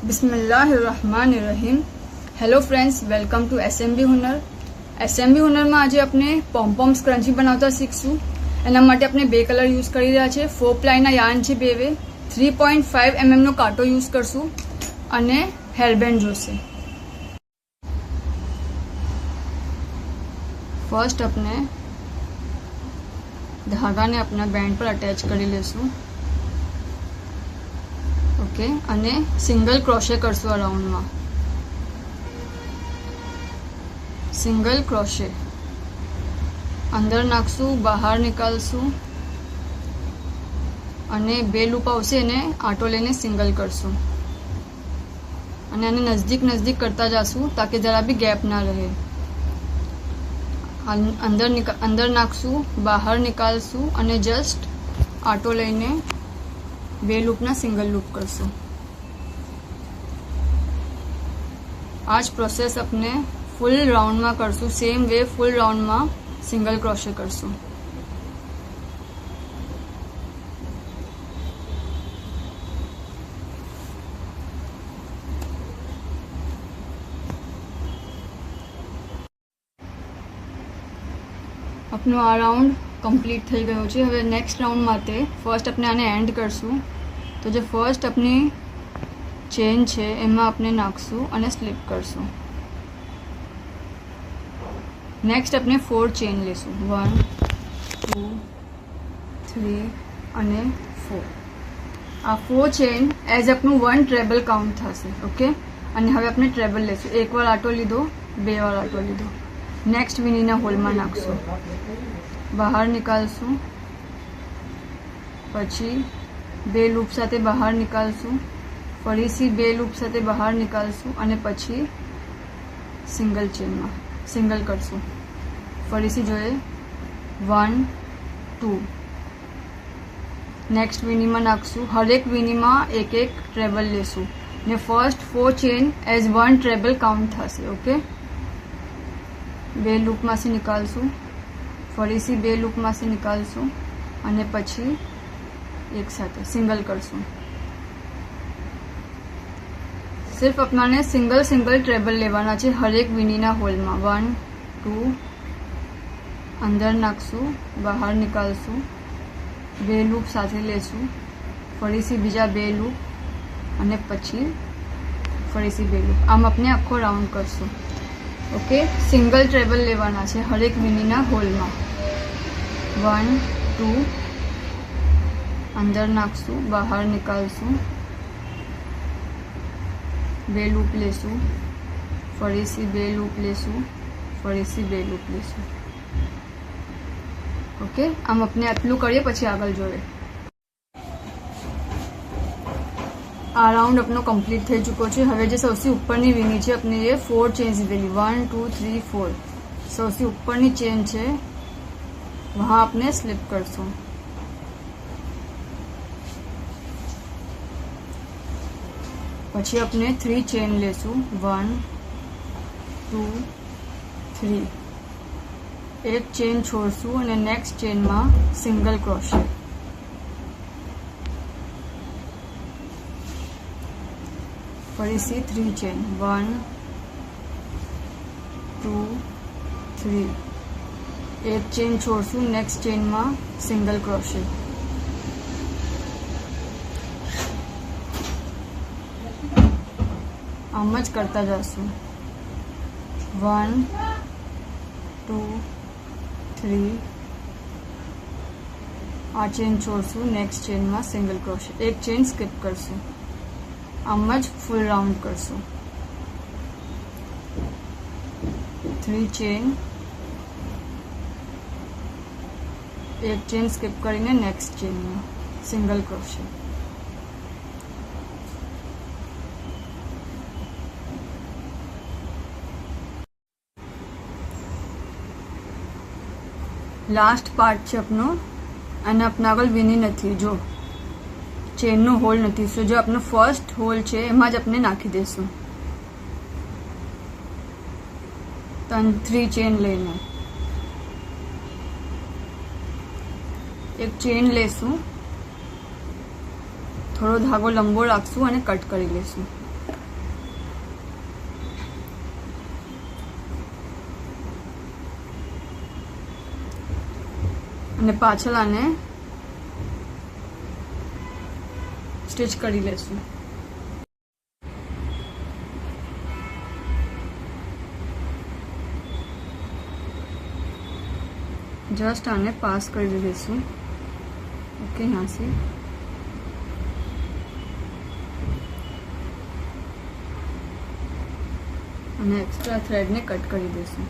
बिस्मिल्लाहिर्रहमानिर्रहीम। Hello friends, welcome to SMB Hunar. SMB Hunar में आज अपने पोमपोम स्क्रंची बनावता शीखशुं। एना माटे अपने बे कलर यूज करी रह्या छे। 4 प्लायना यार्न छे बेवे। 3.5 mm नो कांटो यूज करशुं अने हेरबेंड जोशे। फर्स्ट अपने धागा ने अपना बेंड पर अटेच करी लेशुं। ओके, अने सिंगल क्रोशे करशुं। आ राउंड में सिंगल क्रोशे अंदर नाखशुं, बहार निकालशुं अने बे लूप आवशे एने आटो लईने सिंगल करशुं अने आने नजदीक नजदीक करता जाशुं ताकि जरा भी गैप ना रहे। अंदर नाखशुं, बहार निकालशुं अने जस्ट आटो लईने बे लूपना सिंगल लूप करशुं। आज प्रोसेस अपने फूल राउंड में करशुं। सेम वे फूल राउंड में सिंगल क्रोशे करशुं। अपनो आ राउंड कम्प्लीट थई गयो छे। हवे नेक्स्ट राउंड माटे फर्स्ट अपने आने एंड करशुं। तो जो फर्स्ट अपनी चेन छे एमां अपने नाखशुं अने स्लिप करशुं। नेक्स्ट अपने 4 चेन लेशुं। 1 2 3 अने 4। आ 4 चेन एज अपनु 1 ट्रेबल काउंट थशे। ओके, अने हवे अपने ट्रेबल लेशुं। एक वार आटो लीधो, 2 वार आटो लीधो। नेक्स्ट वीनीना होल में नाखशुं, बहार निकालशुं, पछी 2 लूप साथे बहार निकालशुं, फरीथी 2 लूप साथे बहार निकालशुं अने पछी सिंगल चेन में सिंगल करशुं। फरीथी जोईए 1 2। नेक्स्ट वीनी में नाखशुं। हर एक वीनी में एक एक ट्रेबल लेशुं ने first 4 chain as 1 treble count थशे। ओके, 2 लूप में से निकालशुं, फरीथी 2 लूप में से निकालशुं अने पछी एक साथ सिंगल करशुं। सिर्फ अपने सिंगल सिंगल ट्रेबल लेवाना छे हर एक वीनीना होल में। 1 2 अंदर नाखशुं, बहार निकालशुं, 2 लूप साथे लेशुं, फरीथी बीजा 2 लूप अने पछी फरीथी 2 लूप। आम अपने आखो राउंड करशुं। ओके, सिंगल ट्रेबल लेवाना छे हर एक वीनीना होल में। 1 2 अंदर नाखशुं, बहार निकालशुं, 2 लूप लेशुं, फरीथी 2 लूप लेशुं, फरीथी 2 लूप लेशुं। ओके, आम अपने आटलू करीए पछी आगळ जोईए। आ राउंड अपनो कम्प्लीट थई चुको छे। हवे जे सौथी उपरनी वीनी छे अपने ये 4 चेन्स लीधेली। 1 2 3 4 सौथी उपरनी चेन छे वहां अपने स्लिप करशुं। पछी अपने 3 चेन लेशुं। 1 2 3। एक चेन छोड़शुं अने नेक्स्ट चेन में सिंगल क्रोशे। फरीथी 3 चेन। 1 2 3। एक चेन छोड़शुं, नेक्स्ट चेन में सिंगल क्रोशे। आम ज करता जाशुं। 1 2 3। आ चेन छोड़शुं, नेक्स्ट चेन में सिंगल क्रोशे। एक चेन स्किप करशुं। आम ज फूल राउंड करशुं। 3 चेन, एक चेन स्किप करीने नेक्स्ट चेन में सिंगल क्रोशे। लास्ट पार्ट छे अपनो अने अपना आगळ वीनी नथी। जो चेन नो होल नथी, सो जो अपनो फर्स्ट होल छे एमां ज अपने नाखी देशुं। 3 चेन लईने एक चेन लेशुं, थोड़ो धागो लंबो राखशुं अने कट करी लेशुं। અને પાછળ આને સ્ટિચ કરી લેશું. जस्ट आने पास कर दीजिए. ओके, यहाँ से અને એક્સ્ટ્રા થ્રેડને કટ કરી દઈશું.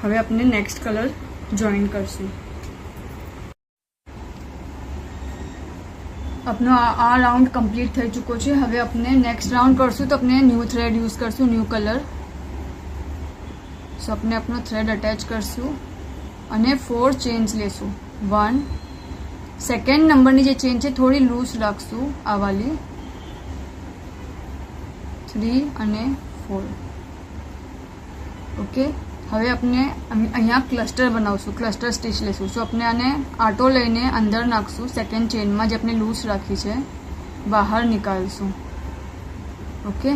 હવે આપણે નેક્સ્ટ કલર જોઈન કરશું. अपना आ राउंड कंप्लीट થઈ ચૂકો છે. હવે આપણે નેક્સ્ટ રાઉન્ડ કરશું તો આપણે ન્યૂ થ્રેડ યુઝ કરશું, ન્યૂ કલર. સો આપણે આપણો થ્રેડ અટેચ કરશું અને 4 ચેન્સ લેશું. 1, સેકન્ડ નંબરની જે ચેન છે થોડી લૂઝ રાખશું, આ વાલી. 3 અને 4. ઓકે, હવે આપણે અહીંયા ક્લસ્ટર બનાવશું, ક્લસ્ટર સ્ટિચ લેશું. સો આપણે આને આટો લઈને અંદર નાખશું, સેકન્ડ ચેનમાં જે આપણે લૂઝ રાખી છે બહાર નીકાળશું. ઓકે,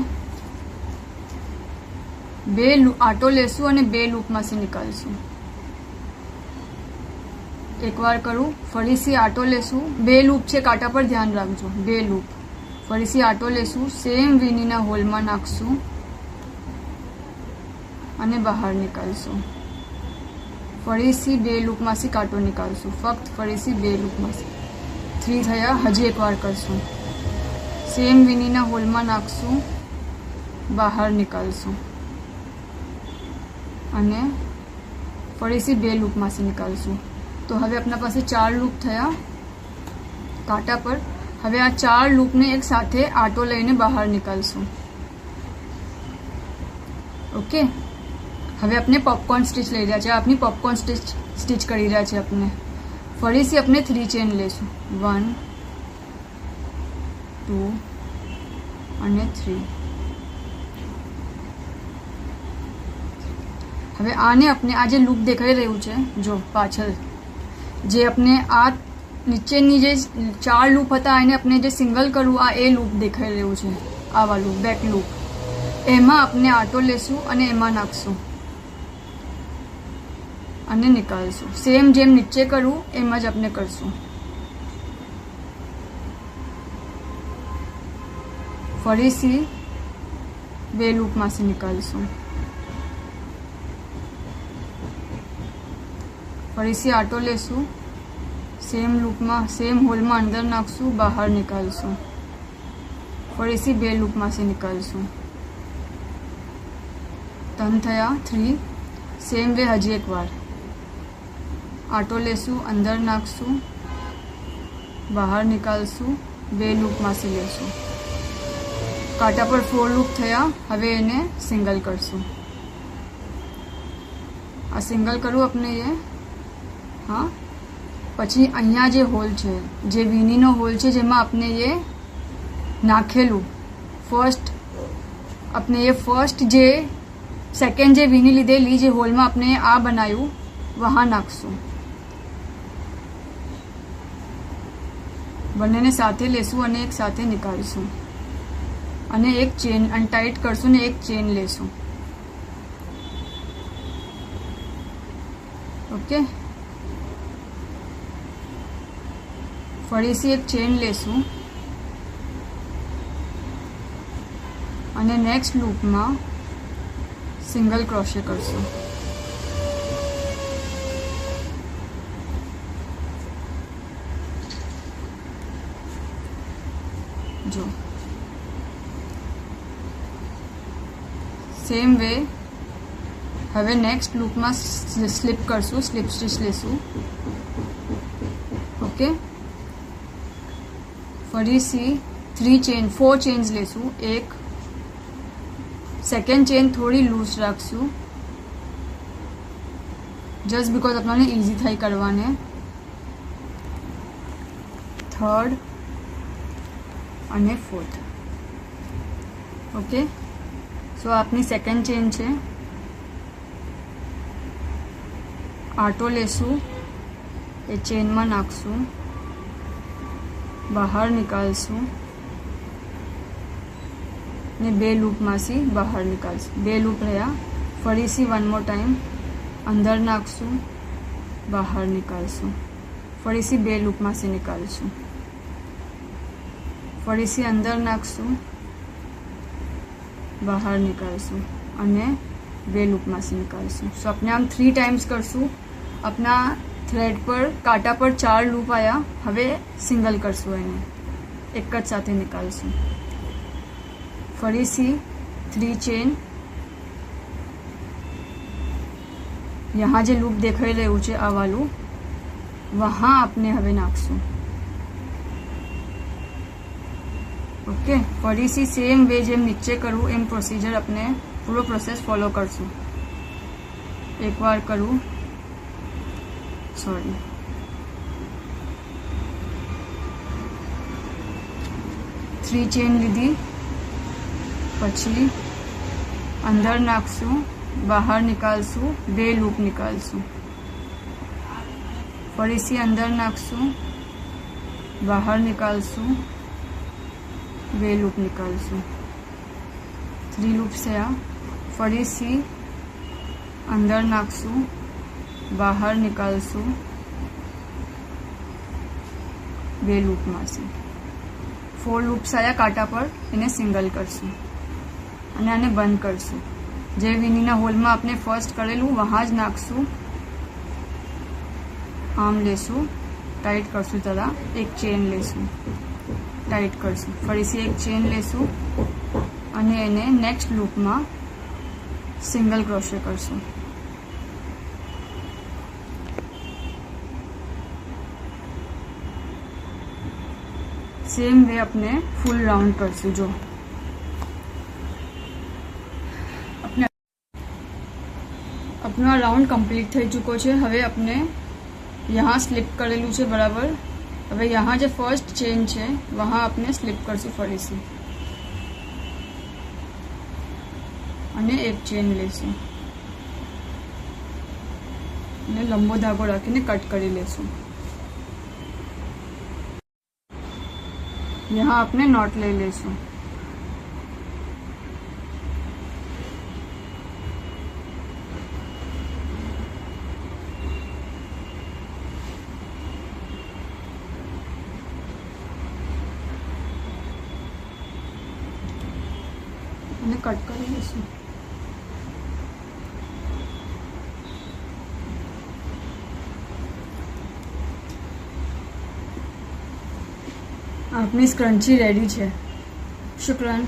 2 આટો લેશું અને 2 લૂપમાંથી નીકાળશું. એકવાર કરું, ફરીથી આટો લેશું. 2 લૂપ છે, કાંટા પર ધ્યાન રાખજો. 2 લૂપ, ફરીથી આટો લેશું, સેમ વીનીના હોલમાં નાખશું અને બહાર નીકાળશું. ફરીથી 2 લૂપમાંથી કાંટો નીકાળશું, ફક્ત ફરીથી 2 લૂપમાંથી. 3 થયા. હજી એકવાર કરશું, સેમ વીનીના હોલમાં નાખશું, બહાર નીકાળશું અને ફરીથી 2 લૂપમાંથી નીકાળશું. તો હવે આપણા પાસે 4 લૂપ થયા કાંટા પર. હવે આ 4 લૂપને એક સાથે આટો લઈને બહાર નીકાળશું. ઓકે, હવે આપણે પોપકોર્ન સ્ટિચ લઈ રહ્યા છે. આપની પોપકોર્ન સ્ટિચ કરી રહ્યા છે આપણે. ફરીથી આપણે 3 ચેન લેશું. 1, 2 અને 3. હવે આને આપણે આ જે લૂપ દેખાઈ રહ્યું છે, જો પાછળ જે આપણે આ નીચેની જે 4 લૂપ હતા એને આપણે જે સિંગલ કરવું, આ એ લૂપ દેખાઈ રહ્યું છે, આ વાળું બેક લૂપ. એમાં આપણે આટો લેશું અને એમાં નાખશું અને નીકાળશું. સેમ જેમ નીચે કરવું એમ જ આપણે કરશું. ફરીથી 2 લૂપમાંથી નીકાળશું. ફરીથી આટો લેશું, સેમ લૂપમાં સેમ હોલમાં અંદર નાખશું, બહાર નીકાળશું. ફરીથી 2 લૂપમાંથી નીકાળશું. 3 થયા. 3 સેમ વે હજી એકવાર આટો લેશું, અંદર નાખશું, બહાર નીકાળશું, 2 લૂપમાંથી લેશું. કાંટા પર 4 લૂપ થયા. હવે એને સિંગલ કરશું. આ સિંગલ કરું આપણે એ. હા, પછી અહીંયા જે હોલ છે, જે વીનીનો હોલ છે જેમાં આપણે એ નાખેલું ફર્સ્ટ, આપણે એ ફર્સ્ટ જે સેકન્ડ જે વીની લીધેલી જે હોલમાં આપણે આ બનાવ્યું વહાં નાખશું. બંનેને સાથે લેશું અને એક સાથે નીકાળીશું અને એક ચેન અનટાઈટ કરશું ને એક ચેન લેશું. ઓકે, ફરીથી એક ચેન લેશું અને નેક્સ્ટ લૂપમાં સિંગલ ક્રોશે કરશું. જો સેમ વે હવે નેક્સ્ટ લૂપમાં સ્લીપ કરશું, સ્લીપ સ્ટિચ લેશું. ઓકે, ફરીથી 3 ચેન 4 ચેન્સ લેશું. એક સેકન્ડ ચેન થોડી લૂઝ રાખશું, જસ્ટ બીકોઝ આપણને ઇઝી થઈ કરવાને. થર્ડ અને ફોર્થ. ઓકે, સો આપની સેકન્ડ ચેન છે. આટો લેશું, એ ચેનમાં નાખશું, બહાર નીકાળશું, ને 2 લૂપમાંથી બહાર નીકાળશું. 2 લૂપ રહ્યા. ફરીથી 1 મોર ટાઈમ અંદર નાખશું, બહાર નીકાળશું. ફરીથી 2 લૂપમાંથી નીકાળશું. ફરીથી અંદર નાખશું, બહાર નીકાળશું અને 2 લૂપમાંથી નીકાળશું. સો આપણે આમ 3 ટાઈમ્સ કરશું. આપણા થ્રેડ પર કાંટા પર 4 લૂપ આવ્યા. હવે સિંગલ કરશું, એને એક જ સાથે નીકાળશું. ફરીથી 3 ચેન. यहाँ जो लूप देखाई रह्યું છે આ વાળું, वहाँ आपने હવે નાખશું. ओके, ફરીથી સેમ વે જેમ નીચે કરવું એમ પ્રોસીજર આપણે પૂરો પ્રોસેસ ફોલો કરશું. એકવાર કરું, સોરી, થ્રી ચેન લીધી, પછી અંદર નાખશું, બહાર નીકાળશું, 2 લૂપ નીકાળશું. ફરીથી અંદર નાખશું, બહાર નીકાળશું, 2 લૂપ નીકાળશું. 3 લૂપ થયા. ફરીથી અંદર નાખશું, બહાર નીકાળશું, 2 લૂપમાંથી. 4 લૂપ્સ આવ્યા કાંટા પર, એને સિંગલ કરશું અને આને બંધ કરશું. જે વિનીના હોલમાં આપણે ફર્સ્ટ કરેલું વहाँ જ નાખશું. આમ લેશું, ટાઈટ કરશું, તથા એક ચેન લેશું, ટાઈટ કરશું. ફરીથી એક ચેન લેશું અને એને નેક્સ્ટ લૂપમાં સિંગલ ક્રોશે કરશું. સેમ વે આપણે ફૂલ રાઉન્ડ કરશું. જો अपना राउंड कंप्लीट થઈ ચૂકો છે. હવે આપણે यहाँ સ્લીપ કરેલું છે બરાબર. હવે यहाँ જે ફર્સ્ટ ચેન છે વहाँ આપણે સ્લીપ કરશું ફરીથી અને એક ચેન લેશું અને લંબો ધાગો રાખીને કટ કરી લેશું. यहाँ આપણે નોટ લઈ લેશું. અને કટ કરી લઈશું. આપની સ્ક્રન્ચી રેડી છે. શુક્રન.